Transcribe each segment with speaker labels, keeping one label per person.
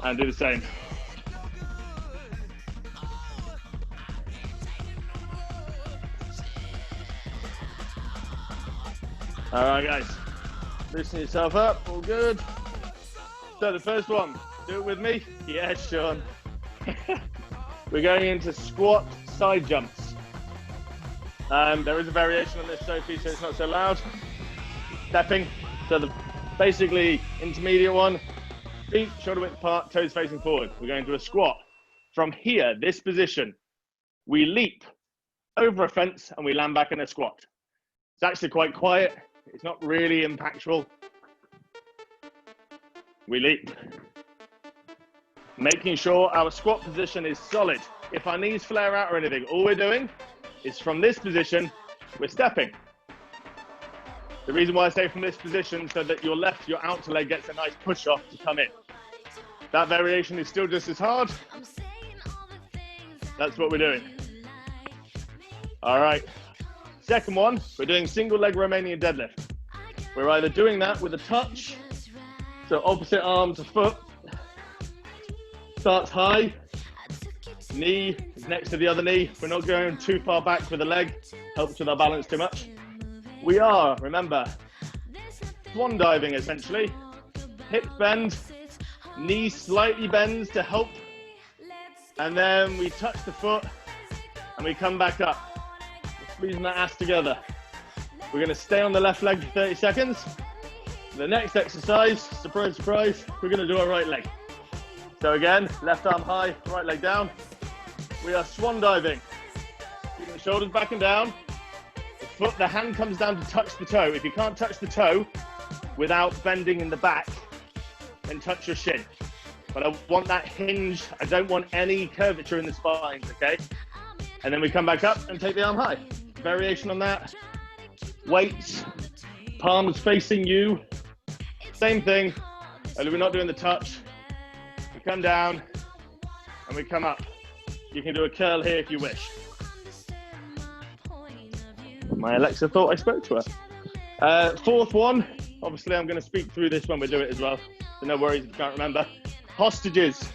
Speaker 1: And do the same. All right, guys. Loosen yourself up, all good. So the first one, do it with me. Yes, Sean. We're going into squat side jumps. There is a variation on this, Sophie, so it's not so loud. Stepping. So the basically intermediate one, feet shoulder width apart, toes facing forward. We're going to a squat. From here, this position, we leap over a fence and we land back in a squat. It's actually quite quiet. It's not really impactful. We leap. Making sure our squat position is solid. If our knees flare out or anything, all we're doing is from this position, we're stepping. The reason why I say from this position, so that your outer leg gets a nice push off to come in. That variation is still just as hard. That's what we're doing. All right. Second one, we're doing single leg Romanian deadlift. We're either doing that with a touch, so opposite arm to foot, starts high, knee is next to the other knee. We're not going too far back with the leg, helps with our balance too much. We are, remember, swan diving essentially. Hips bend, knee slightly bends to help, and then we touch the foot and we come back up. Squeezing that ass together. We're going to stay on the left leg for 30 seconds. The next exercise, surprise, surprise, we're going to do our right leg. So again, left arm high, right leg down. We are swan diving. Keeping the shoulders back and down. The hand comes down to touch the toe. If you can't touch the toe without bending in the back, then touch your shin. But I want that hinge. I don't want any curvature in the spines, okay? And then we come back up and take the arm high. Variation on that. Weights, palms facing you. Same thing, only we're not doing the touch. We come down and we come up. You can do a curl here if you wish. My Alexa thought I spoke to her. Fourth one, obviously I'm going to speak through this when we do it as well, so no worries if you can't remember. Hostages.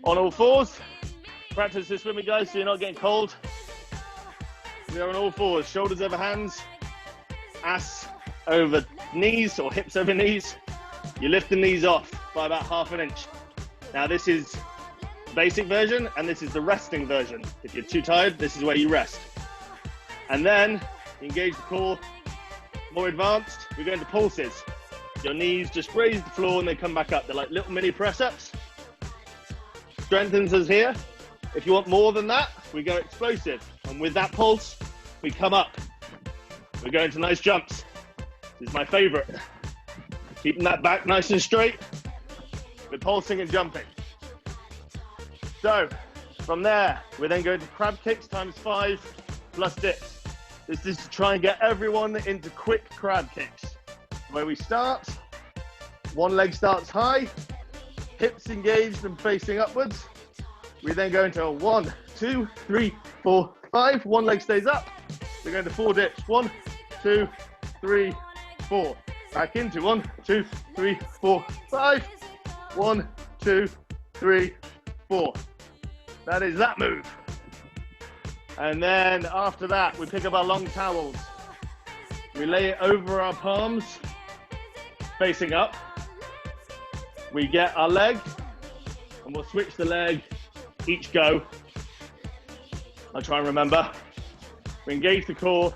Speaker 1: On all fours. Practice this with me, guys, so you're not getting cold. We are on all fours, shoulders over hands, ass over knees or hips over knees. You lift the knees off by about ½ inch. Now this is the basic version and this is the resting version. If you're too tired, this is where you rest. And then engage the core. More advanced, we go into pulses. Your knees just raise the floor and they come back up. They're like little mini press-ups. Strengthens us here. If you want more than that, we go explosive. And with that pulse, we come up. We go into nice jumps. This is my favorite. Keeping that back nice and straight. We're pulsing and jumping. So, from there, we then go to crab kicks ×5 plus dips. This is to try and get everyone into quick crab kicks. Where we start, one leg starts high, hips engaged and facing upwards. We then go into a 1, 2, 3, 4, 5. One leg stays up. We're going to 4 dips. 1, 2, 3, 4. Back into 1, 2, 3, 4, 5. 1, 2, 3, 4. That is that move. And then after that, we pick up our long towels. We lay it over our palms, facing up. We get our leg, and we'll switch the leg each go. I'll try and remember. We engage the core,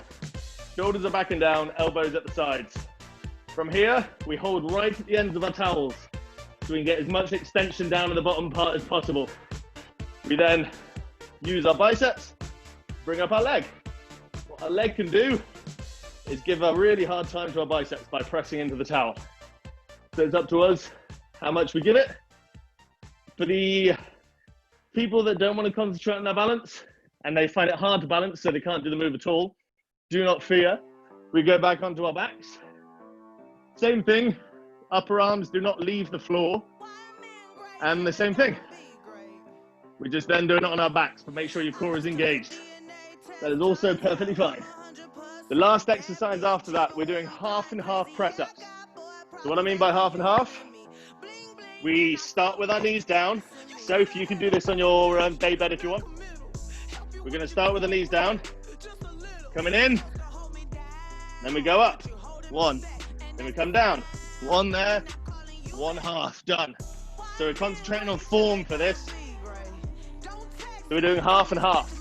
Speaker 1: shoulders are back and down, elbows at the sides. From here, we hold right at the ends of our towels so we can get as much extension down in the bottom part as possible. We then use our biceps, bring up our leg. What our leg can do is give a really hard time to our biceps by pressing into the towel. So it's up to us how much we give it. For the people that don't want to concentrate on their balance and they find it hard to balance so they can't do the move at all, do not fear. We go back onto our backs. Same thing, upper arms do not leave the floor. And the same thing. We just then do it on our backs, but make sure your core is engaged. That is also perfectly fine. The last exercise after that, we're doing half and half press-ups. So what I mean by half and half, We start with our knees down. Soph, you can do this on your day bed if you want. We're going to start with the knees down. Coming in. Then we go up. 1. Then we come down. 1 there. 1 half. Done. So we're concentrating on form for this. So we're doing half and half.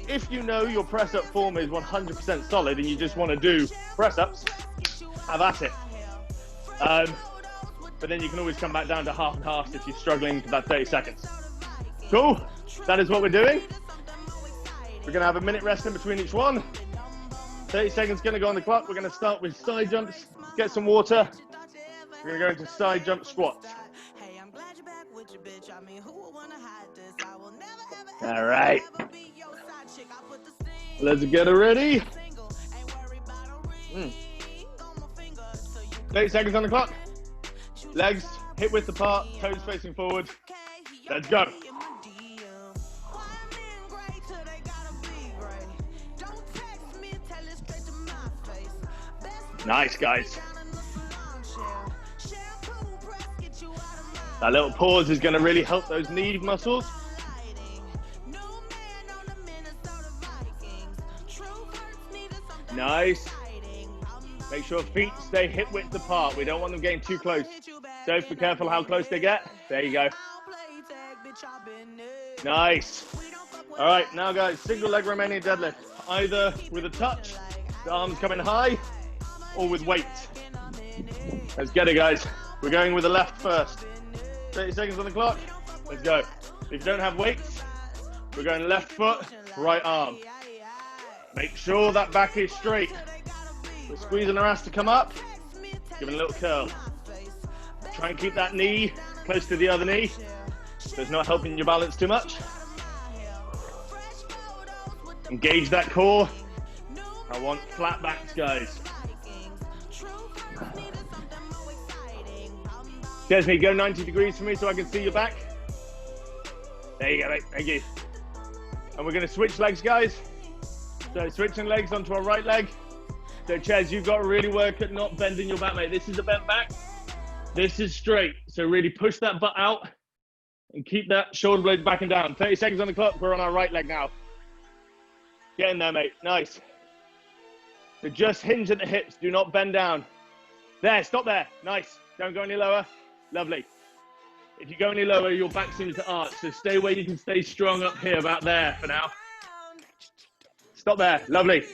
Speaker 1: If you know your press-up form is 100% solid and you just want to do press-ups, have at it. But then you can always come back down to half and half if you're struggling for that 30 seconds. Cool. That is what we're doing. We're going to have a minute rest in between each one. 30 seconds going to go on the clock. We're going to start with side jumps, get some water. We're going to go into side jump squats. All right. Let's get it ready. 30 seconds on the clock. Legs hip width apart, toes facing forward. Let's go. Nice, guys. That little pause is going to really help those knee muscles. Nice. Make sure feet stay hip width apart. We don't want them getting too close. So be careful how close they get. There you go. Nice. All right, now guys, single leg Romanian deadlift. Either with a touch, the arms coming high, or with weight. Let's get it, guys. We're going with the left first. 30 seconds on the clock. Let's go. If you don't have weights, we're going left foot, right arm. Make sure that back is straight. We're squeezing our ass to come up. Give it a little curl. Try and keep that knee close to the other knee, so it's not helping your balance too much. Engage that core. I want flat backs, guys. Desney, go 90 degrees for me so I can see your back. There you go, mate. Thank you. And we're going to switch legs, guys. So switching legs onto our right leg. So Ches, you've got to really work at not bending your back, mate. This is a bent back. This is straight. So really push that butt out and keep that shoulder blade back and down. 30 seconds on the clock. We're on our right leg now. Get in there, mate. Nice. So just hinge at the hips. Do not bend down. There, stop there. Nice. Don't go any lower. Lovely. If you go any lower, your back seems to arch. So stay where you can stay strong up here, about there for now. Stop there. Lovely.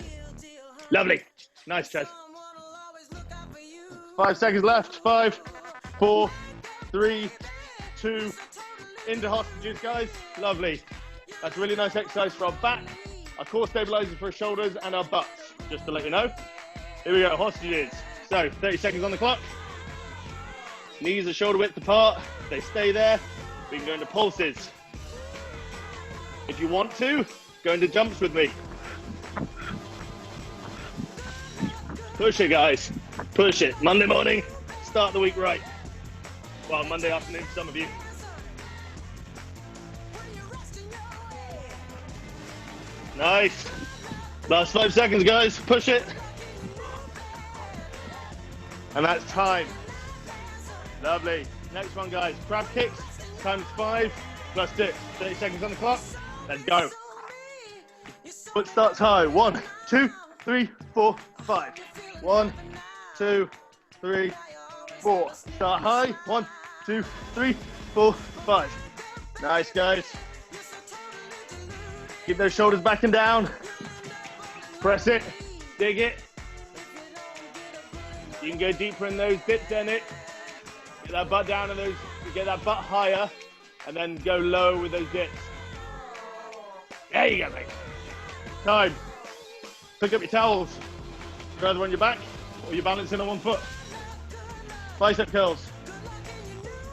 Speaker 1: Lovely. Nice, Ches. 5 seconds left. 5, 4, 3, 2. Into hostages, guys. Lovely. That's a really nice exercise for our back, our core stabilizers for our shoulders, and our butts, just to let you know. Here we go, hostages. So 30 seconds on the clock. Knees are shoulder width apart. They stay there. We can go into pulses. If you want to, go into jumps with me. Push it, guys. Push it. Monday morning, start the week right. Well, Monday afternoon for some of you. Nice. Last 5 seconds, guys. Push it. And that's time. Lovely. Next one, guys. Crab kicks times 5 plus 2. 30 seconds on the clock. Let's go. Foot starts high. 1, 2, 3, 4, 5. 1, 2, 3, 4. Start high. 1, 2, 3, 4, 5. Nice, guys. Keep those shoulders back and down. Press it. Dig it. You can go deeper in those dips, then it. Get that butt down and those, get that butt higher, and then go low with those dips. There you go, mate. Time. Pick up your towels. Either on your back or you're balancing on one foot. Bicep curls.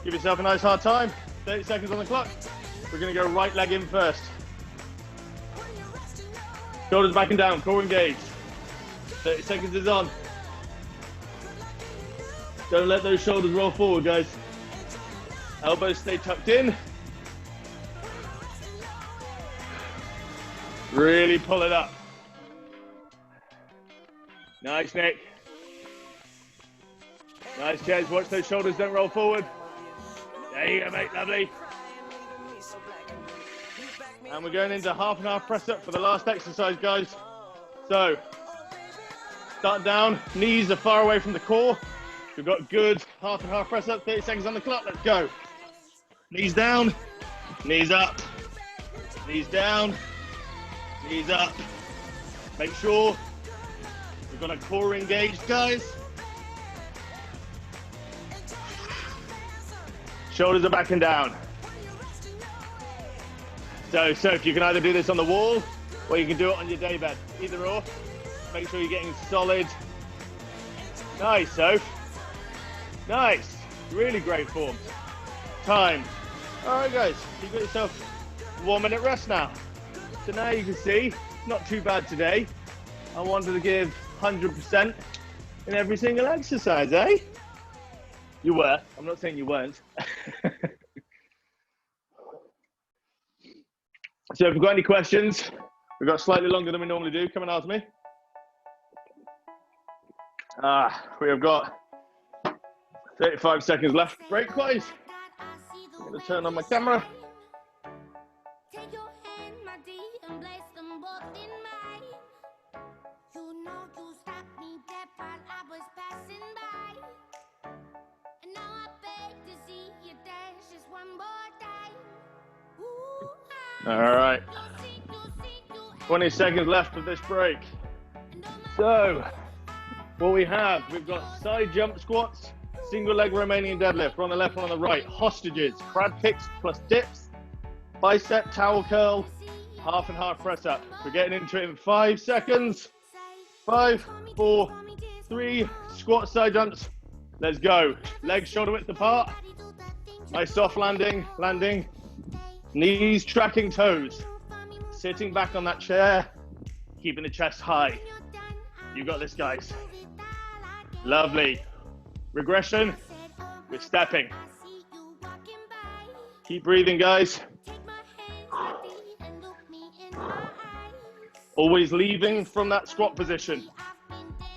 Speaker 1: Give yourself a nice hard time. 30 seconds on the clock. We're going to go right leg in first. Shoulders back and down, core engaged. 30 seconds is on. Don't let those shoulders roll forward, guys. Elbows stay tucked in. Really pull it up. Nice, Nick. Nice, Ches. Watch those shoulders don't roll forward. There you go, mate, lovely. And we're going into half and half press up for the last exercise, guys. So, start down, knees are far away from the core. We've got good half and half press up, 30 seconds on the clock, let's go. Knees down, knees up, knees down, knees up. Make sure we've got a core engaged, guys. Shoulders are back and down. So if you can either do this on the wall or you can do it on your day bed, either or. Make sure you're getting solid. Nice, Soph. Nice, really great form. Time. All right, guys, you've got yourself 1 minute rest now. So now you can see, not too bad today. I wanted to give 100% in every single exercise, eh? You were, I'm not saying you weren't. So if you've got any questions, we've got slightly longer than we normally do. Come and ask me. We have got 35 seconds left. Break, guys. I'm going to turn on my camera. All right, 20 seconds left of this break. So, what we have, we've got side jump squats, single leg Romanian deadlift, one on the left, one on the right, hostages, crab kicks plus dips, bicep towel curl, half and half press up. We're getting into it in 5 seconds. 5, 4, 3, squat side jumps. Let's go. Legs shoulder width apart. Nice soft landing. Knees tracking toes. Sitting back on that chair, keeping the chest high. You got this, guys. Lovely. Regression, we're stepping. Keep breathing, guys. Always leaving from that squat position.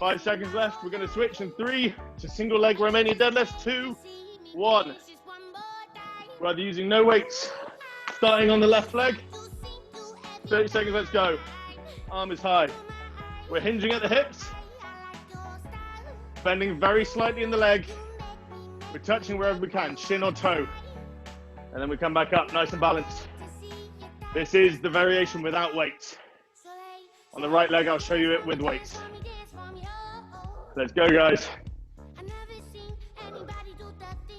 Speaker 1: 5 seconds left. We're going to switch in 3 to single leg Romanian deadlifts. 2, 1. We're either using no weights. Starting on the left leg. 30 seconds, let's go. Arm is high. We're hinging at the hips. Bending very slightly in the leg. We're touching wherever we can, shin or toe. And then we come back up, nice and balanced. This is the variation without weights. On the right leg, I'll show you it with weights. Let's go, guys.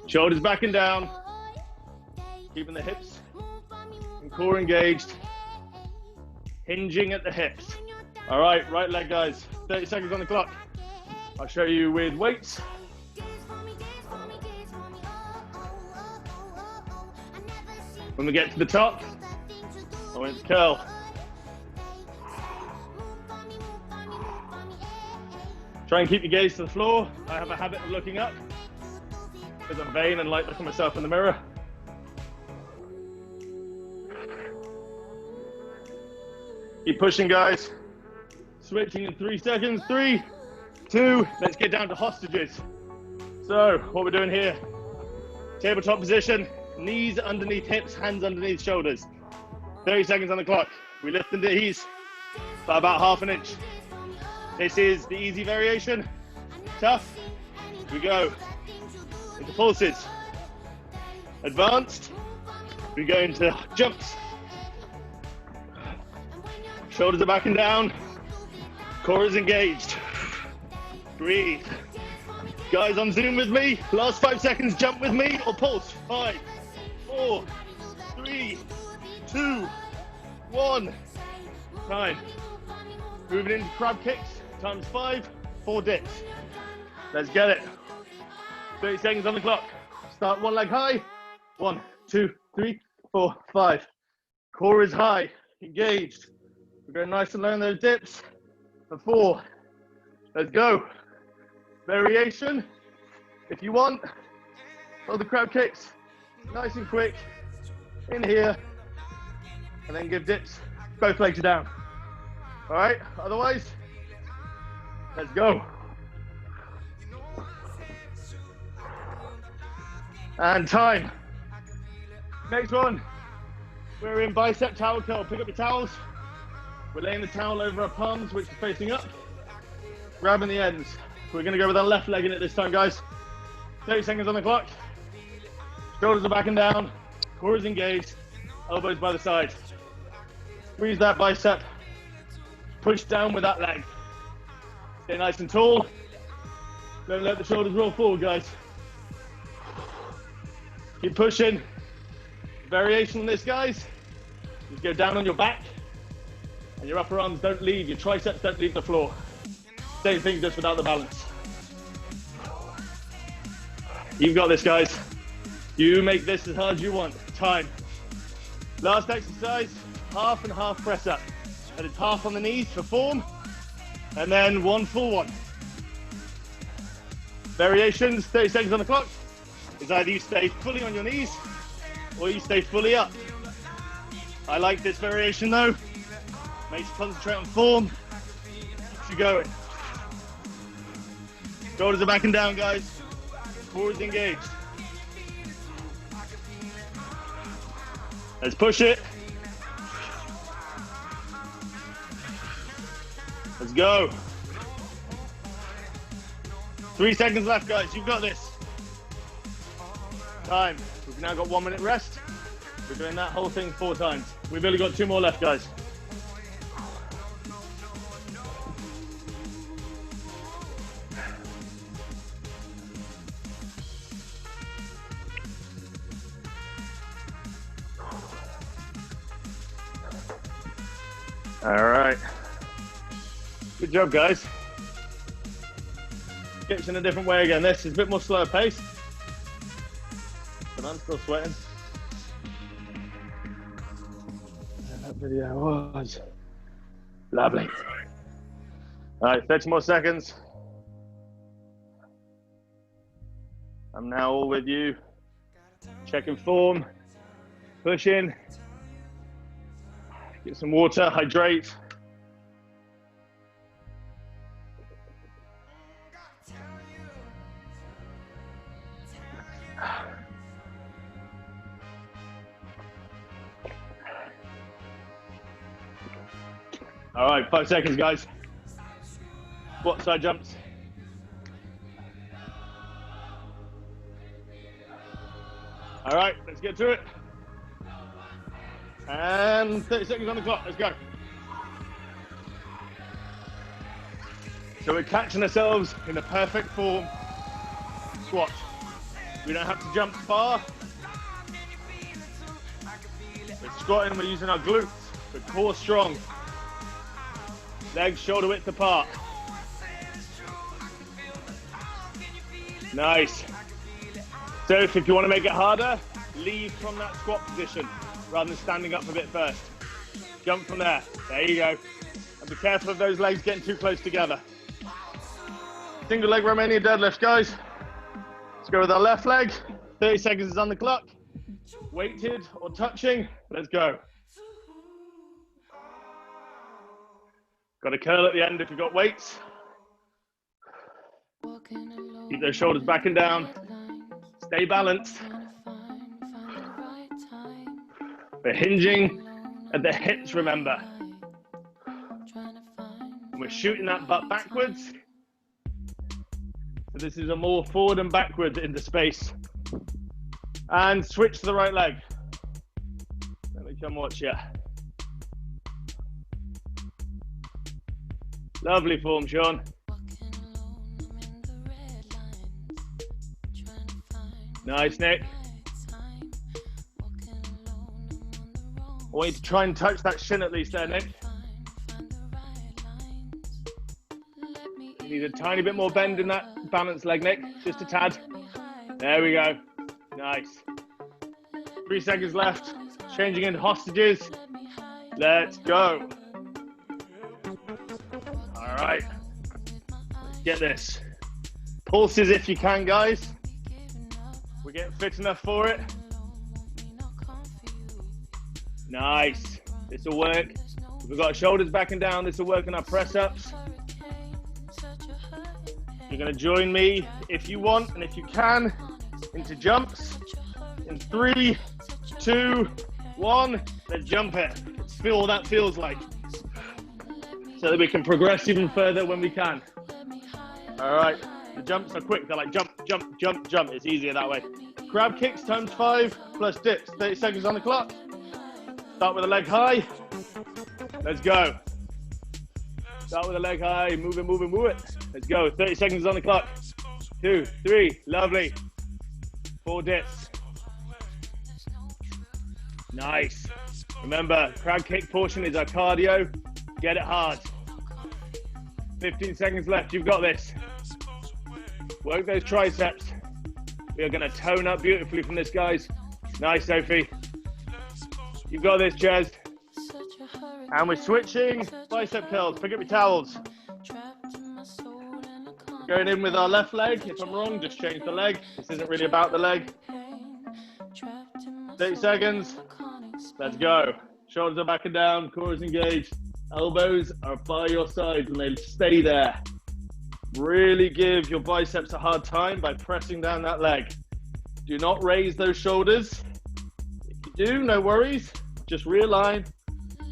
Speaker 1: Shoulders back and down. Keeping the hips and core engaged. Hinging at the hips. All right, right leg, guys. 30 seconds on the clock. I'll show you with weights. When we get to the top, I want to curl. Try and keep your gaze to the floor. I have a habit of looking up because I'm vain and like looking at myself in the mirror. Keep pushing, guys. Switching in 3 seconds. 3, 2, let's get down to hostages. So, what we're doing here, tabletop position, knees underneath hips, hands underneath shoulders. 30 seconds on the clock. We lift the knees by about ½ an inch. This is the easy variation. Tough. We go into pulses. Advanced. We go into jumps. Shoulders are back and down. Core is engaged. Breathe. Guys on Zoom with me. Last 5 seconds, jump with me or pulse. 5, 4, 3, 2, 1. Time. Moving into crab kicks. Times 5, 4 dips. Let's get it. 30 seconds on the clock. Start one leg high. 1, 2, 3, 4, 5. Core is high, engaged. We're going nice and low in those dips. For 4. Let's go. Variation. If you want, all the crab kicks, nice and quick. In here, and then give dips. Both legs are down. All right. Otherwise, let's go. And time. Next one, we're in bicep towel curl. Pick up your towels. We're laying the towel over our palms, which are facing up. Grabbing the ends. We're gonna go with our left leg in it this time, guys. 30 seconds on the clock. Shoulders are back and down. Core is engaged. Elbows by the side. Squeeze that bicep. Push down with that leg. Stay nice and tall. Don't let the shoulders roll forward, guys. Keep pushing. Variation on this, guys. Just go down on your back. And your upper arms don't leave, your triceps don't leave the floor. Same thing, just without the balance. You've got this, guys. You make this as hard as you want. Time. Last exercise, half and half press up. That is half on the knees for form, and then one full one. Variations, 30 seconds on the clock, is either you stay fully on your knees, or you stay fully up. I like this variation though. Makes you concentrate on form, keeps you going. Shoulders are back and down, guys. Core is engaged. Let's push it. Let's go. 3 seconds left, guys. You've got this. Time. We've now got 1 minute rest. We're doing that whole thing 4 times. We've only got 2 more left, guys. All right. Good job, guys. Skips in a different way again. This is a bit more slower pace, but I'm still sweating. And that video was lovely. All right, 30 more seconds. I'm now all with you. Checking form, pushing. Get some water, hydrate. All right, 5 seconds, guys. Squat side jumps. All right, let's get to it. And 30 seconds on the clock, let's go. So we're catching ourselves in the perfect form squat. We don't have to jump far. We're squatting, we're using our glutes, the core strong. Legs shoulder width apart. Nice. So if you want to make it harder, leave from that squat position rather than standing up a bit first. Jump from there. There you go. And be careful of those legs getting too close together. Single leg Romanian deadlift, guys. Let's go with our left leg. 30 seconds is on the clock. Weighted or touching. Let's go. Got a curl at the end if you've got weights. Keep those shoulders back and down. Stay balanced. We're hinging at the hips, remember. And we're shooting that butt backwards. So this is a more forward and backwards into space. And switch to the right leg. Let me come watch you. Lovely form, Sean. Nice, Nick. I want you to try and touch that shin at least there, Nick. You need a tiny bit more bend in that balanced leg, Nick. Just a tad. There we go. Nice. 3 seconds left. Changing into hostages. Let's go. All right. Let's get this. Pulses if you can, guys. We're getting fit enough for it. Nice. This will work. We've got shoulders back and down. This will work on our press ups. You're going to join me if you want and if you can into jumps in 3, 2, 1. Let's jump it. Let's feel what that feels like, so that we can progress even further when we can. All right, the jumps are quick. They're like jump, jump, jump, jump. It's easier that way. Crab kicks times 5 plus dips. 30 seconds on the clock. Start with a leg high. Let's go. Start with a leg high. Move it, move it, move it. Let's go. 30 seconds on the clock. 2, 3. Lovely. 4 dips. Nice. Remember, crab kick portion is our cardio. Get it hard. 15 seconds left. You've got this. Work those triceps. We are going to tone up beautifully from this, guys. Nice, Sophie. You've got this, Jez. And we're switching bicep curls. Pick up your towels. Going in with our left leg. If I'm wrong, just change the leg. This isn't really about the leg. 30 seconds. Let's go. Shoulders are back and down. Core is engaged. Elbows are by your sides and they stay there. Really give your biceps a hard time by pressing down that leg. Do not raise those shoulders. If you do, no worries. Just realign.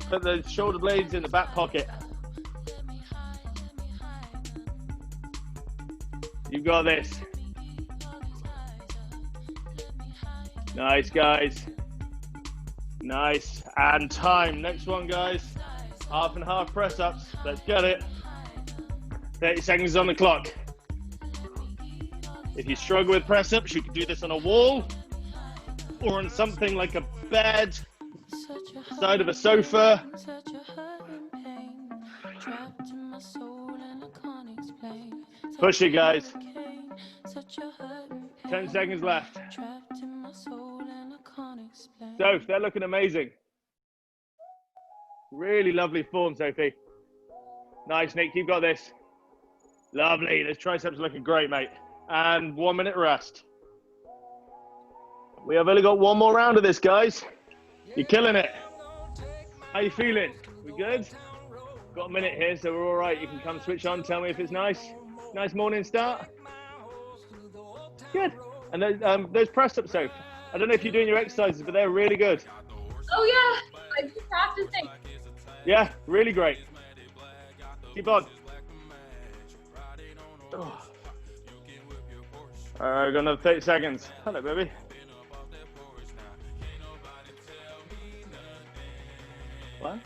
Speaker 1: Put those shoulder blades in the back pocket. You've got this. Nice, guys. Nice. And time. Next one, guys. Half and half press ups. Let's get it. 30 seconds on the clock. If you struggle with press ups, you can do this on a wall or on something like a bed, side of a sofa. Push it, guys. 10 seconds left. So, they're looking amazing. Really lovely form, Sophie. Nice, Nick. You've got this. Lovely. Those triceps are looking great, mate. And 1 minute rest. We have only got one more round of this, guys. You're killing it. How you feeling? We good? Got a minute here, so we're all right. You can come switch on. Tell me if it's nice. Nice morning start. Good. And those press-ups, Soph. I don't know if you're doing your exercises, but they're really good.
Speaker 2: Oh, yeah. I just practicing.
Speaker 1: Yeah, really great. Keep on. Oh. All right, we've got another 30 seconds. Hello, baby. What?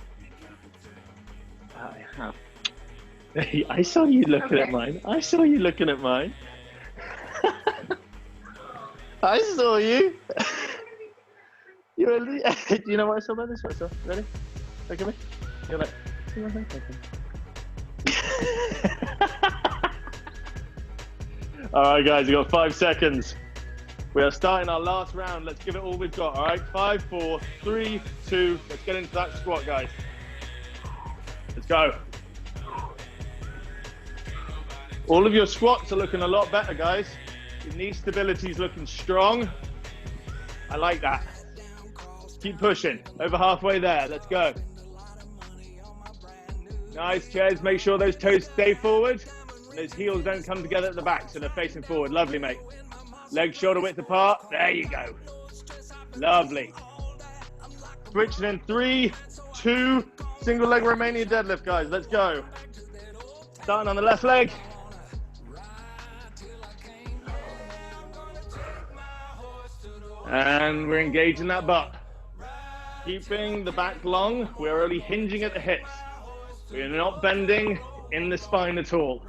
Speaker 1: I have. I saw you looking at mine. I saw you looking at mine. I saw you. You were, do you know what I saw about this? What I saw? Ready? Look at me. You're like, all right, guys, we've got 5 seconds. We are starting our last round. Let's give it all we've got. All right, 5, 4, 3, 2. Let's get into that squat, guys. Let's go. All of your squats are looking a lot better, guys. Your knee stability is looking strong. I like that. Keep pushing. Over halfway there. Let's go. Nice, Ches. Make sure those toes stay forward. Those heels don't come together at the back, so they're facing forward. Lovely, mate. Legs shoulder width apart. There you go. Lovely. Switching in 3, 2, single leg Romanian deadlift, guys. Let's go. Starting on the left leg. And we're engaging that butt. Keeping the back long. We're only hinging at the hips. We're not bending in the spine at all.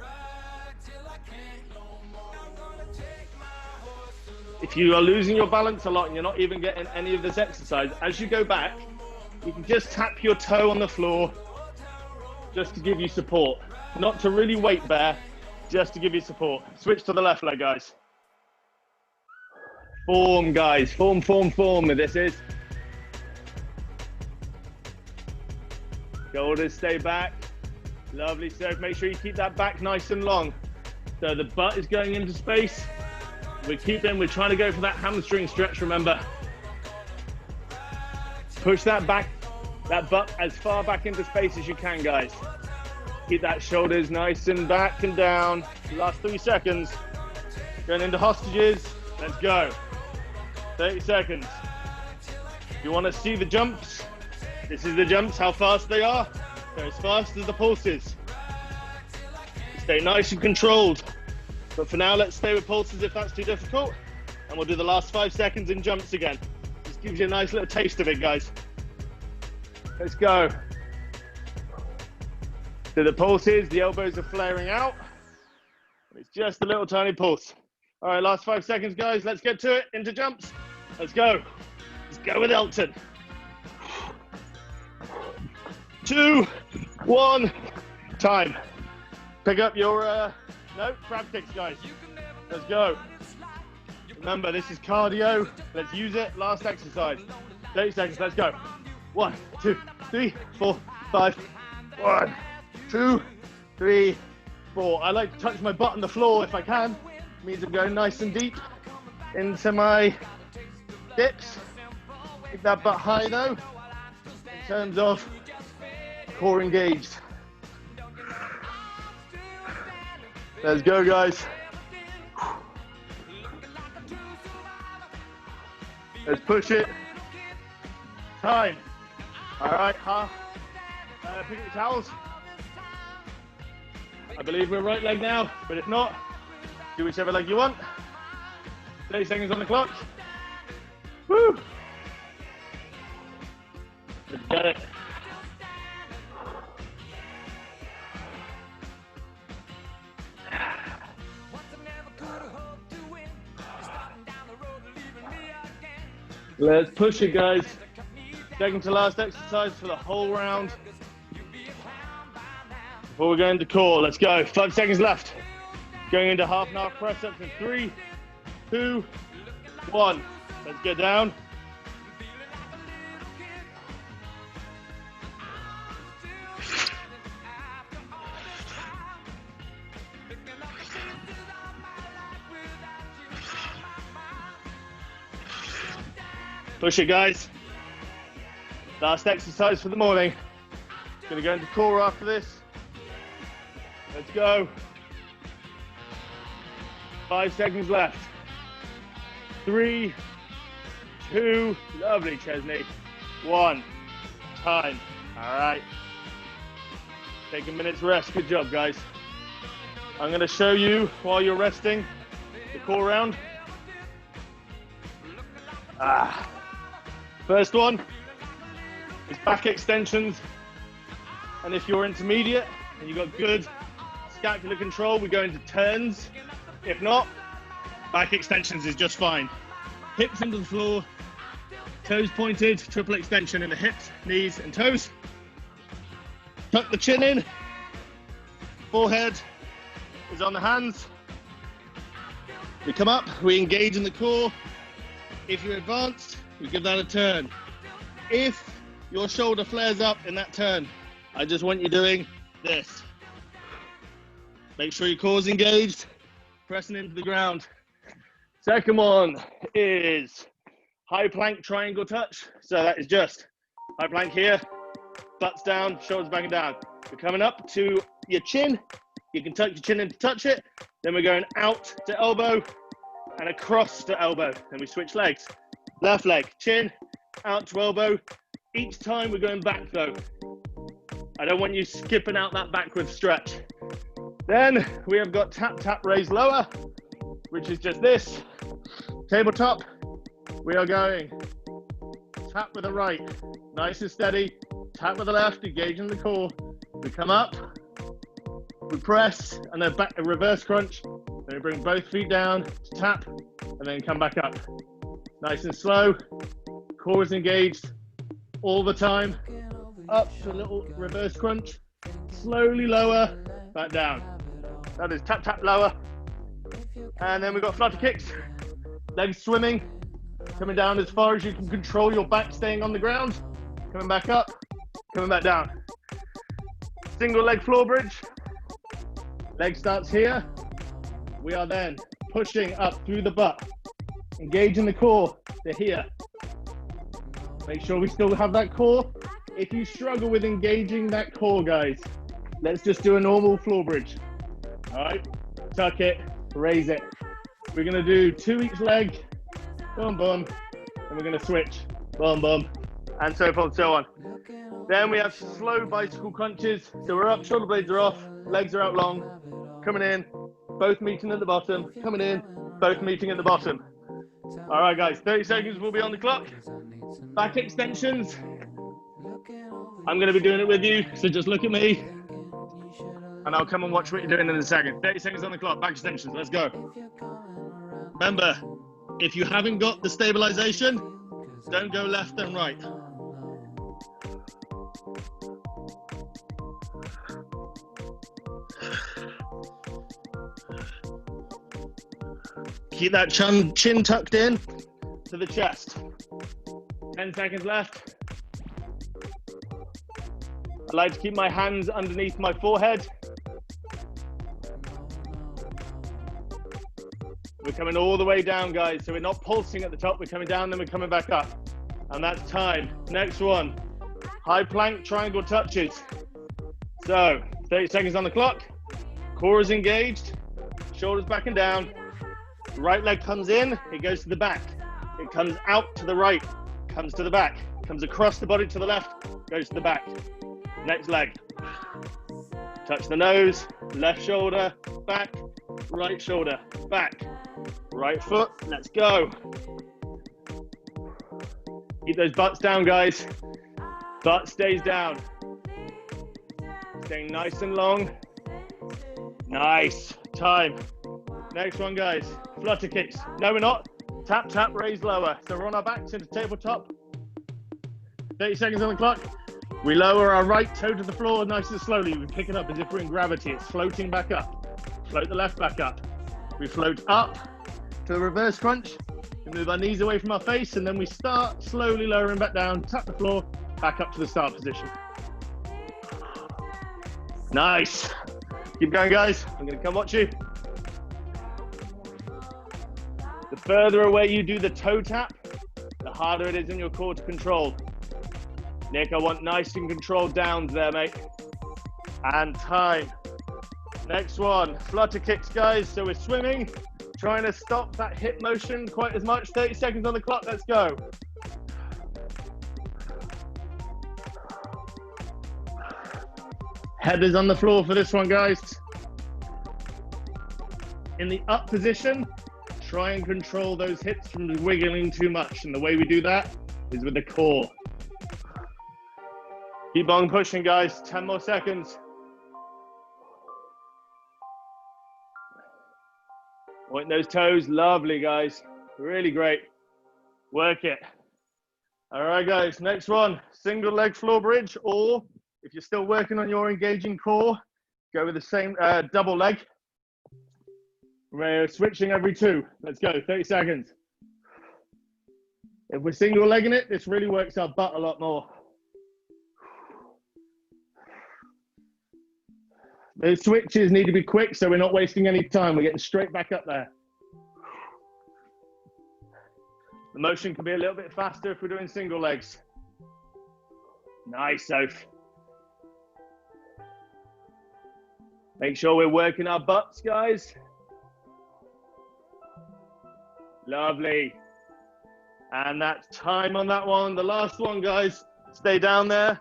Speaker 1: If you are losing your balance a lot and you're not even getting any of this exercise, as you go back, you can just tap your toe on the floor just to give you support. Not to really weight bear, just to give you support. Switch to the left leg, guys. Form, guys. Form, form, form. This is. Shoulders stay back. Lovely. So make sure you keep that back nice and long. So the butt is going into space. We're trying to go for that hamstring stretch, remember. Push that back, that butt as far back into space as you can, guys. Keep that shoulders nice and back and down. Last 3 seconds. Going into hostages. Let's go. 30 seconds. You want to see the jumps? This is the jumps, how fast they are. They're as fast as the pulses. Stay nice and controlled. But for now, let's stay with pulses if that's too difficult. And we'll do the last 5 seconds in jumps again. Just gives you a nice little taste of it, guys. Let's go. So the pulses, the elbows are flaring out. It's just a little tiny pulse. All right, last 5 seconds, guys. Let's get to it, into jumps. Let's go. Let's go with Elton. 2, 1, time. Pick up your, no, crab kicks, guys. Let's go. Remember, this is cardio. Let's use it. Last exercise. 30 seconds, let's go. 1, 2, 3, 4, 5. 1, 2, 3, 4. I like to touch my butt on the floor if I can. It means I'm going nice and deep into my dips. Keep that butt high though, in terms of core engaged. Let's go, guys. Let's push it. Time. All right, pick up your towels. I believe we're right leg now, but if not, do whichever leg you want. 30 seconds on the clock. Woo! Let's get it. Let's push it, guys. Second to last exercise for the whole round. Before we go into core, let's go. 5 seconds left. Going into half an hour press ups in 3, 2, 1. Let's get down. Push it, guys. Last exercise for the morning. Gonna go into core after this. Let's go. 5 seconds left. 3, 2, lovely, Chesney. 1, time. All right. Take a minute's rest. Good job, guys. I'm gonna show you while you're resting the core round. First one is back extensions. And if you're intermediate and you've got good scapular control, we go into turns. If not, back extensions is just fine. Hips into the floor, toes pointed, triple extension in the hips, knees, and toes. Tuck the chin in, forehead is on the hands. We come up, we engage in the core. If you're advanced, we give that a turn. If your shoulder flares up in that turn, I just want you doing this. Make sure your core's engaged, pressing into the ground. Second one is high plank triangle touch. So that is just high plank here, butts down, shoulders back and down. We're coming up to your chin. You can tuck your chin in to touch it. Then we're going out to elbow and across to elbow. Then we switch legs. Left leg, chin, out to elbow. Each time we're going back though. I don't want you skipping out that backward stretch. Then we have got tap, tap, raise lower, which is just this. Tabletop, we are going tap with the right, nice and steady. Tap with the left, engaging the core. We come up, we press, and then back a reverse crunch. Then we bring both feet down, tap, and then come back up. Nice and slow, core is engaged all the time. Up to a little reverse crunch, slowly lower, back down. That is tap, tap, lower. And then we've got flutter kicks, legs swimming, coming down as far as you can control your back staying on the ground, coming back up, coming back down. Single leg floor bridge, leg starts here. We are then pushing up through the butt, engaging the core to here. Make sure we still have that core. If you struggle with engaging that core, guys, let's just do a normal floor bridge. All right, tuck it, raise it. We're gonna do 2 each leg, boom, boom, and we're gonna switch. boom, boom, and so forth and so on. Then we have slow bicycle crunches. So we're up, shoulder blades are off, legs are out long, coming in, both meeting at the bottom, coming in, both meeting at the bottom. All right, guys, 30 seconds will be on the clock. Back extensions. I'm going to be doing it with you, so just look at me, and I'll come and watch what you're doing in a second. 30 seconds on the clock, back extensions, let's go. Remember, if you haven't got the stabilization, don't go left and right. Keep that chin tucked in to the chest. 10 seconds left. I like to keep my hands underneath my forehead. We're coming all the way down, guys. So we're not pulsing at the top. We're coming down, then we're coming back up. And that's time. Next one. High plank triangle touches. So 30 seconds on the clock. Core is engaged. Shoulders back and down. Right leg comes in. It goes to the back. It comes out to the right. Comes to the back. Comes across the body to the left. Goes to the back. Next leg. Touch the nose. Left shoulder. Back. Right shoulder. Back. Right foot. Let's go. Keep those butts down, guys. Butt stays down. Staying nice and long. Nice. Time. Next one, guys. Flutter kicks. No, we're not. Tap, tap, raise lower. So we're on our backs into tabletop. 30 seconds on the clock. We lower our right toe to the floor nice and slowly. We pick it up as if we're in gravity. It's floating back up. Float the left back up. We float up to a reverse crunch. We move our knees away from our face, and then we start slowly lowering back down, tap the floor, back up to the start position. Nice. Keep going, guys. I'm going to come watch you. The further away you do the toe tap, the harder it is in your core to control. Nick, I want nice and controlled downs there, mate. And time. Next one, flutter kicks, guys. So we're swimming, trying to stop that hip motion quite as much. 30 seconds on the clock, let's go. Head is on the floor for this one, guys. In the up position, try and control those hips from wiggling too much. And the way we do that is with the core. Keep on pushing, guys. 10 more seconds. Point those toes. Lovely, guys. Really great. Work it. All right, guys. Next one. Single leg floor bridge, or if you're still working on your engaging core, go with the same double leg. We're switching every 2. Let's go. 30 seconds. If we're single legging it, this really works our butt a lot more. The switches need to be quick, so we're not wasting any time. We're getting straight back up there. The motion can be a little bit faster if we're doing single legs. Nice, Soph. Make sure we're working our butts, guys. Lovely. And that's time on that one. The last one, guys. Stay down there.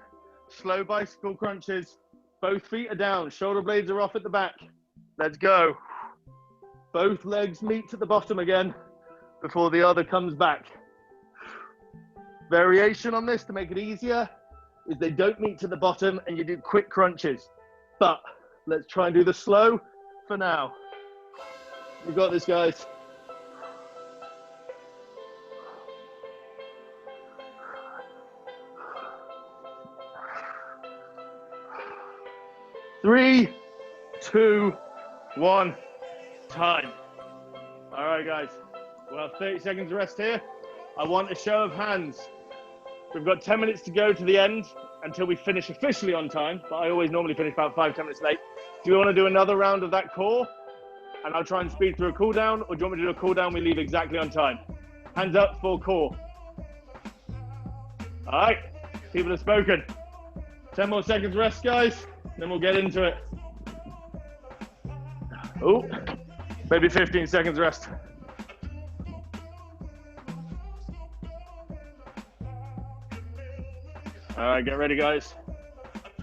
Speaker 1: Slow bicycle crunches. Both feet are down, shoulder blades are off at the back. Let's go. Both legs meet at the bottom again before the other comes back. Variation on this to make it easier is they don't meet to the bottom and you do quick crunches. But let's try and do the slow for now. We've got this, guys. Three, 2, 1, time. All right, guys. We'll have 30 seconds rest here. I want a show of hands. We've got 10 minutes to go to the end until we finish officially on time, but I always normally finish about 5-10 minutes late. Do you want to do another round of that core? And I'll try and speed through a cool down, or do you want me to do a cool down, we leave exactly on time? Hands up for core. All right, people have spoken. 10 more seconds rest, guys. Then we'll get into it. Oh, maybe 15 seconds rest. All right, get ready, guys.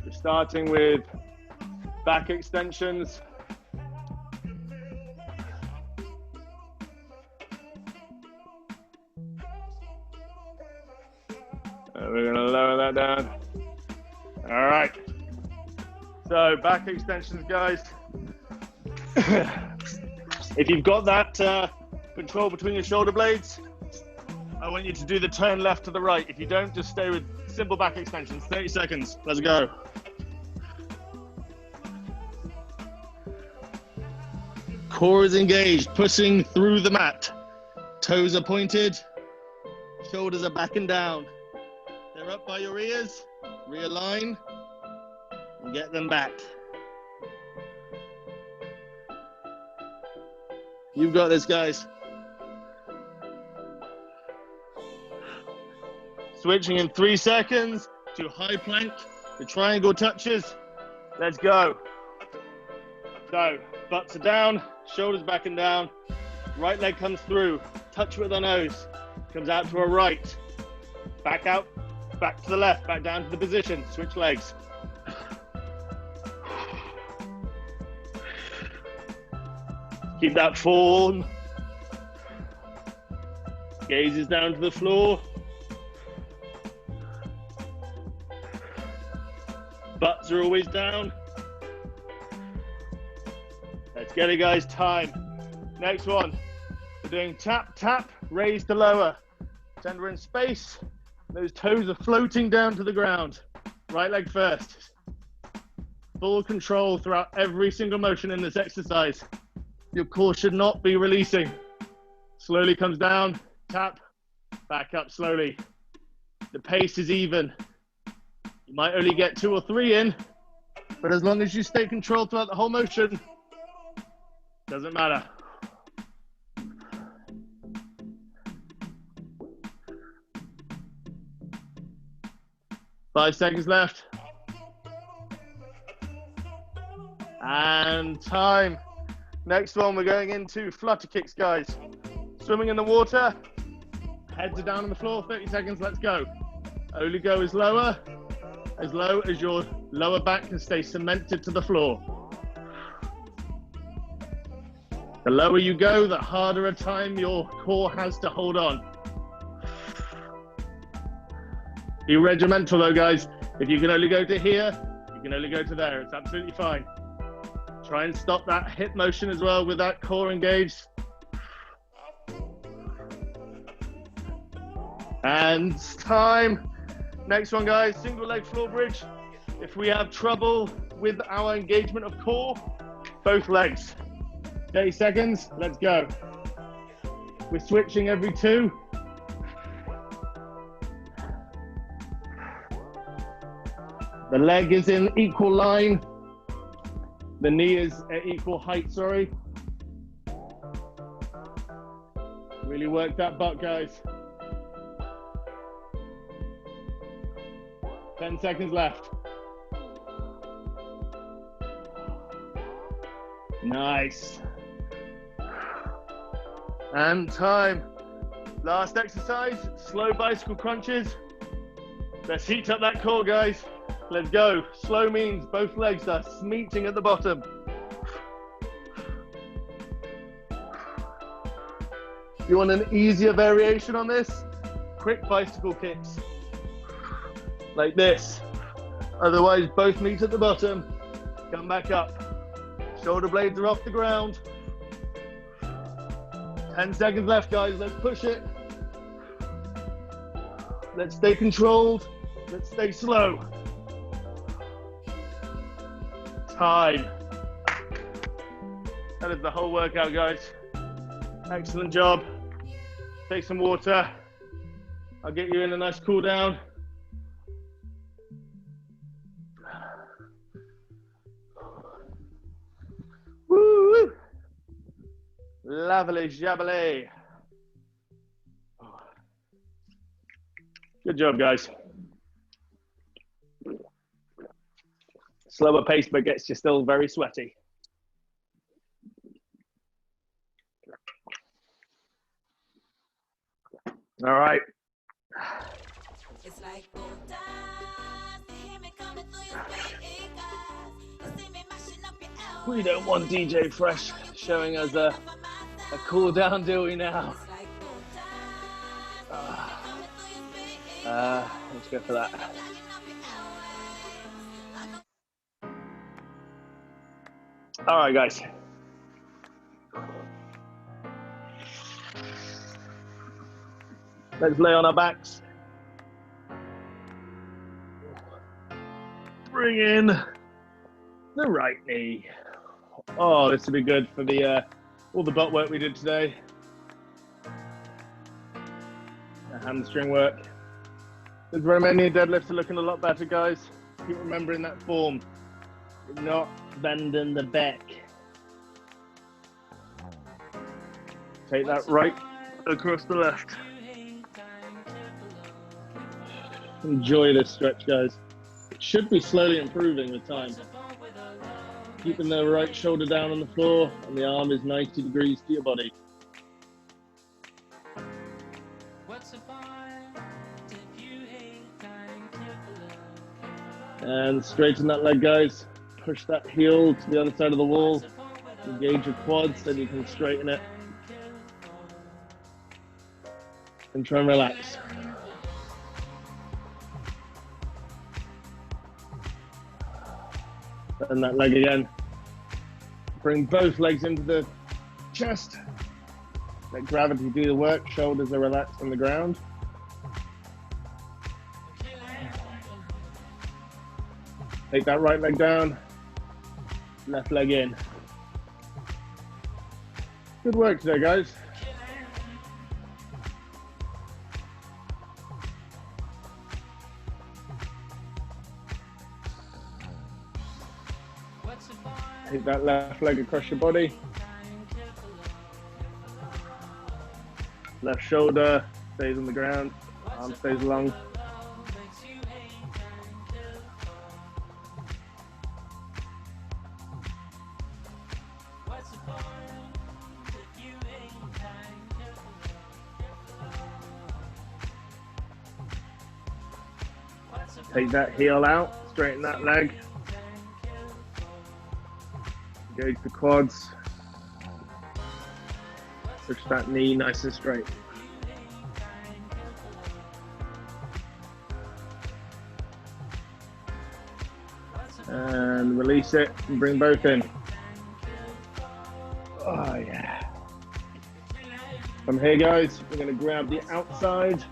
Speaker 1: We're starting with back extensions. We're gonna lower that down. All right. So back extensions, guys. If you've got that control between your shoulder blades, I want you to do the turn left to the right. If you don't, just stay with simple back extensions. 30 seconds. Let's go. Core is engaged, pushing through the mat. Toes are pointed. Shoulders are back and down. They're up by your ears. Realign and get them back. You've got this, guys. Switching in 3 seconds to high plank. The triangle touches. Let's go. So, butts are down, shoulders back and down. Right leg comes through. Touch with the nose. Comes out to a right. Back out, back to the left, back down to the position. Switch legs. Keep that form. Gazes down to the floor. Butts are always down. Let's get it, guys. Time. Next one. We're doing tap, tap, raise to lower. Pretend we're in space. Those toes are floating down to the ground. Right leg first. Full control throughout every single motion in this exercise. Your core should not be releasing. Slowly comes down, tap, back up slowly. The pace is even. You might only get 2 or 3 in, but as long as you stay controlled throughout the whole motion, doesn't matter. Five seconds left. And time. Next one, we're going into flutter kicks, guys. Swimming in the water, heads are down on the floor, 30 seconds, let's go. Only go as low as your lower back can stay cemented to the floor. The lower you go, the harder a time your core has to hold on. Be regimental though, guys. If you can only go to here, you can only go to there. It's absolutely fine. Try and stop that hip motion as well with that core engaged. And time. Next one, guys, single leg floor bridge. If we have trouble with our engagement of core, both legs. 30 seconds, let's go. We're switching every 2. The leg is in equal line. The knee is at equal height, sorry. Really work that butt, guys. 10 seconds left. Nice. And time. Last exercise, slow bicycle crunches. Let's heat up that core, guys. Let's go. Slow means both legs are meeting at the bottom. If you want an easier variation on this, quick bicycle kicks. Like this. Otherwise, both meet at the bottom. Come back up. Shoulder blades are off the ground. 10 seconds left, guys. Let's push it. Let's stay controlled. Let's stay slow. Time. That is the whole workout, guys. Excellent job. Take some water. I'll get you in a nice cool down. Woo! Lovely jubbly. Good job, guys. Slower pace, but gets you still very sweaty. All right.
Speaker 3: It's like old times.
Speaker 1: We don't want DJ Fresh showing us a cool down, do we now? Let's go for that. All right, guys. Let's lay on our backs. Bring in the right knee. Oh, this will be good for the all the butt work we did today. The hamstring work. The Romanian deadlifts are looking a lot better, guys. Keep remembering that form. You're not bending the back. Take that right across the left. Enjoy this stretch, guys. It should be slowly improving with time. Keeping the right shoulder down on the floor and the arm is 90 degrees to your body. And straighten that leg, guys. Push that heel to the other side of the wall. Engage your quads, then you can straighten it. And try and relax. Turn that leg again. Bring both legs into the chest. Let gravity do the work. Shoulders are relaxed on the ground. Take that right leg down. Left leg in. Good work today, guys. Take that left leg across your body. Left shoulder stays on the ground, arm stays along. Take that heel out, straighten that leg. Engage the quads. Push that knee nice and straight. And release it and bring both in. Oh yeah. From here, guys, we're going to grab the outside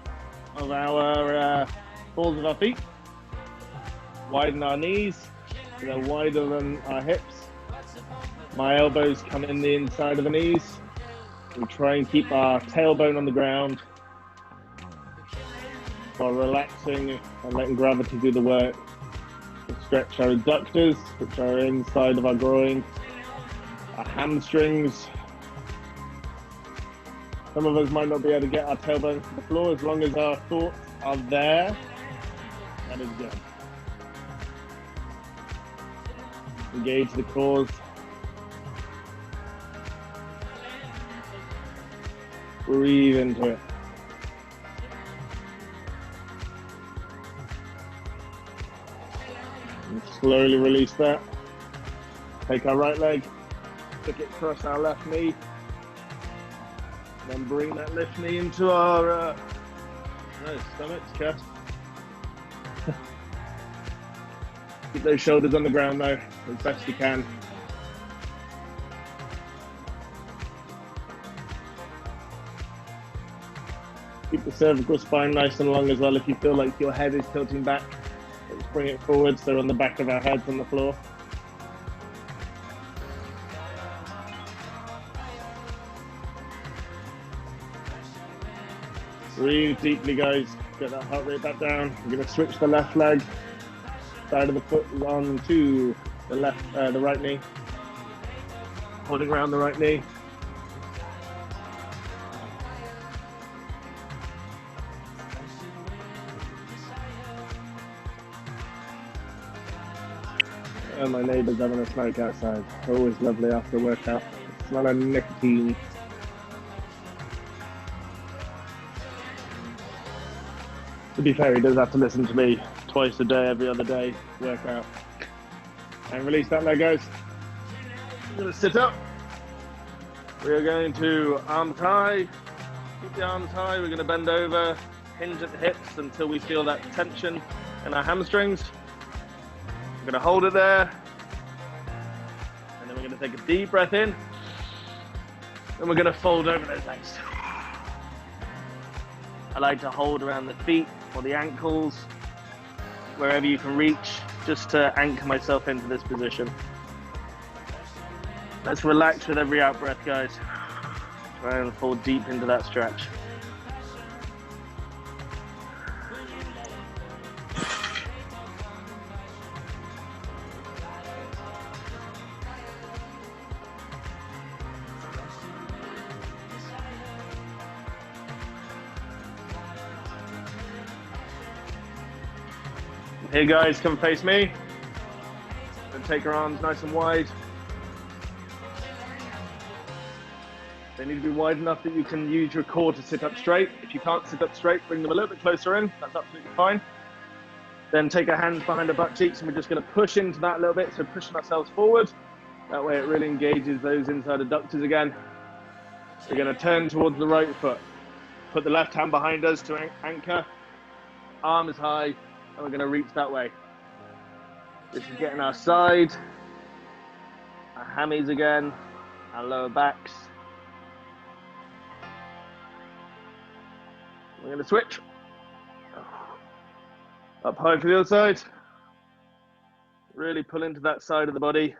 Speaker 1: of our balls of our feet. Widen our knees so they're wider than our hips. My elbows come in the inside of the knees. We try and keep our tailbone on the ground while relaxing and letting gravity do the work. We stretch our adductors, which are inside of our groin, our hamstrings. Some of us might not be able to get our tailbone to the floor. As long as our thoughts are there, that is good. Engage the cause. Breathe into it. And slowly release that. Take our right leg, stick it across our left knee. Then bring that left knee into our stomach, chest. Keep those shoulders on the ground though, as best you can. Keep the cervical spine nice and long as well. If you feel like your head is tilting back, let's bring it forward so on the back of our heads on the floor. Breathe deeply, guys. Get that heart rate back down. I'm going to switch the left leg. Side of the foot on to the left, the right knee. Holding around the right knee. And my neighbour's having a smoke outside. Always lovely after a workout. Smell of nicotine. To be fair, he does have to listen to me twice a day, every other day, workout. And release that leg, guys. I'm going to sit up. We are going to arms high. Keep the arms high. We're going to bend over, hinge at the hips until we feel that tension in our hamstrings. We're going to hold it there. And then we're going to take a deep breath in. And we're going to fold over those legs. I like to hold around the feet or the ankles, wherever you can reach, just to anchor myself into this position. Let's relax with every out breath, guys. Try and fall deep into that stretch. Here, guys, come face me. And take our arms nice and wide. They need to be wide enough that you can use your core to sit up straight. If you can't sit up straight, bring them a little bit closer in. That's absolutely fine. Then take our hands behind our butt cheeks and we're just going to push into that a little bit. So pushing ourselves forward. That way it really engages those inside adductors again. We're going to turn towards the right foot. Put the left hand behind us to anchor. Arm is high and we're going to reach that way. This is getting our side, our hammies again, our lower backs. We're going to switch. Up high for the other side. Really pull into that side of the body.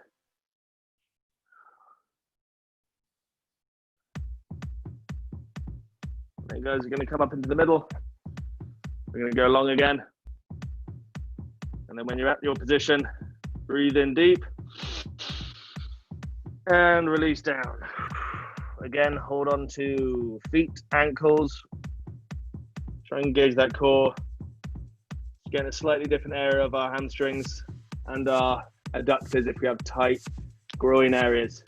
Speaker 1: Then guys, we're going to come up into the middle. We're going to go long again. And then when you're at your position, breathe in deep. And release down. Again, hold on to feet, ankles. Try and engage that core. Get in a slightly different area of our hamstrings and our adductors if we have tight groin areas.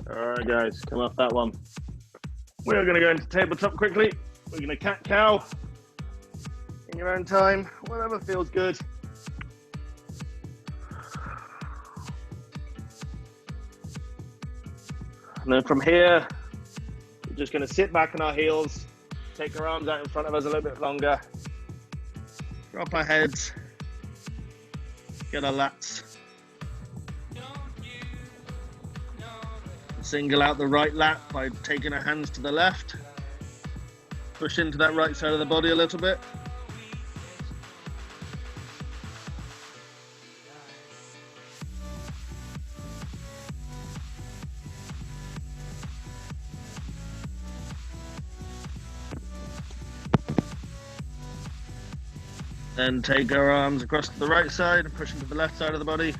Speaker 1: All right, guys, come off that one. We're going to go into tabletop quickly. We're going to cat cow in your own time, whatever feels good. And then from here, we're just going to sit back on our heels, take our arms out in front of us a little bit longer, drop our heads, get our lats. Single out the right lat by taking our hands to the left. Push into that right side of the body a little bit. Then take our arms across to the right side and push into the left side of the body.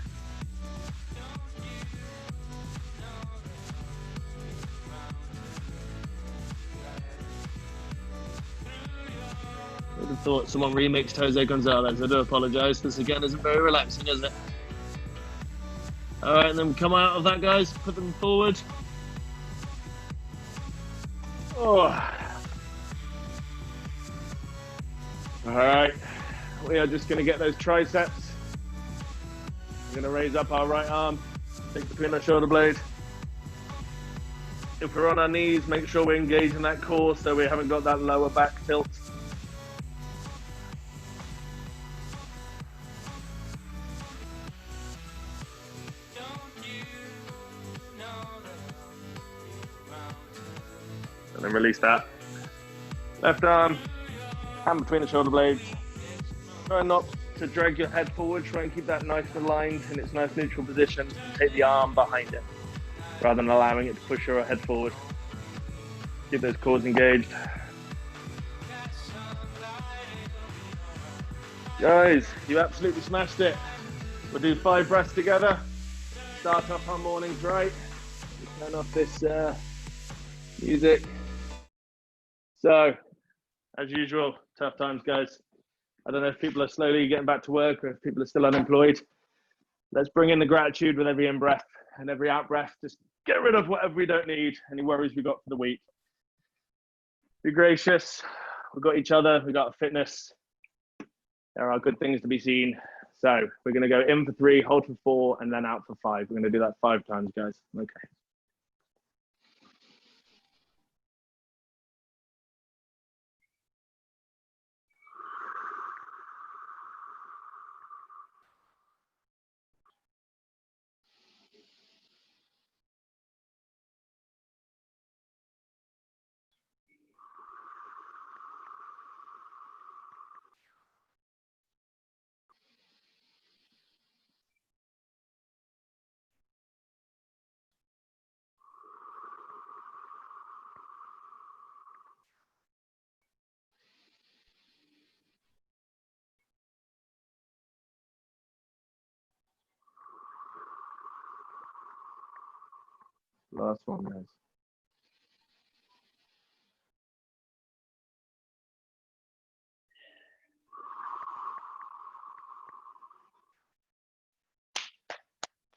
Speaker 1: I would have thought someone remixed Jose Gonzalez. I do apologise. This again isn't very relaxing, is it? All right, and then come out of that, guys. Put them forward. Oh. All right. We are just going to get those triceps. We're going to raise up our right arm, take between our shoulder blades. If we're on our knees, make sure we're engaging that core so we haven't got that lower back tilt. And then release that. Left arm, hand between the shoulder blades. Try not to drag your head forward, try and keep that nice and aligned in its nice neutral position and take the arm behind it, rather than allowing it to push your head forward. Keep those cores engaged. Guys, you absolutely smashed it. We'll do 5 breaths together. Start off our mornings right. Turn off this music. So, as usual, tough times, guys. I don't know if people are slowly getting back to work or if people are still unemployed. Let's bring in the gratitude with every in-breath and every out-breath. Just get rid of whatever we don't need, any worries we got for the week. Be gracious. We've got each other. We've got fitness. There are good things to be seen. So we're going to go in for 3, hold for 4, and then out for 5. We're going to do that 5 times, guys. Okay. Last one, guys.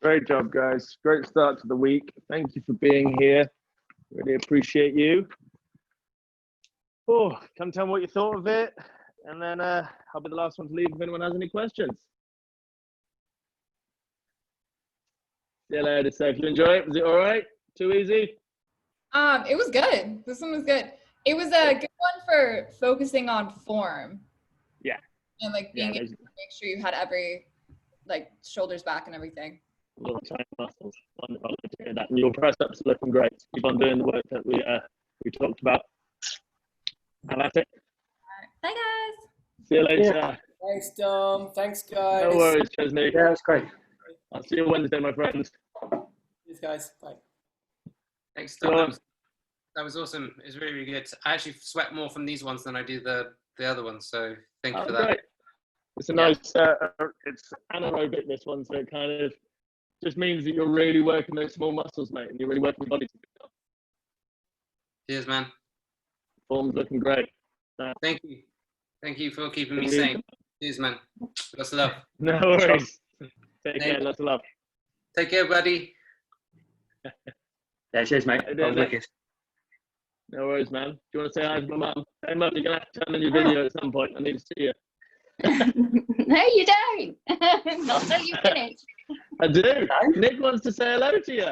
Speaker 1: Great job, guys. Great start to the week. Thank you for being here. Really appreciate you. Oh, come tell me what you thought of it. And then I'll be the last one to leave if anyone has any questions. See you later. So if you enjoy it, was it all right? Too easy?
Speaker 2: It was good. This one was good. It was a good one for focusing on form.
Speaker 1: Yeah.
Speaker 2: And like being able to make sure you had every like shoulders back and everything.
Speaker 1: Little tight muscles. Wonderful to hear that. And your press ups are looking great. Keep on doing the work that we talked about. And that's it.
Speaker 2: Bye guys.
Speaker 1: See you later.
Speaker 3: Yeah. Thanks, Dom. Thanks, guys.
Speaker 1: No worries, Chesney.
Speaker 3: Yeah, that's great.
Speaker 1: I'll see you Wednesday, my friends.
Speaker 3: Cheers, guys. Bye.
Speaker 4: Thanks, Dom. That was awesome. It was really, really good. I actually sweat more from these ones than I do the other ones. So thank you for that.
Speaker 1: Great. It's a nice, it's anaerobic, this one, so it kind of just means that you're really working those small muscles, mate, and you're really working your body.
Speaker 4: Cheers, man.
Speaker 1: Form's looking great.
Speaker 4: Thank you. Thank you for keeping me sane. Cheers, man. Lots of love.
Speaker 1: No worries. Take care. Lots of love.
Speaker 4: Take care, buddy.
Speaker 3: Yeah, cheers, mate.
Speaker 1: That was wicked. No worries, man. Do you want to say hi to my mum? Hey, mum, you're going to have to turn on your video at some point. I need to see you.
Speaker 5: No, you don't. Not until you finish.
Speaker 1: I do. Nick wants to say hello to you.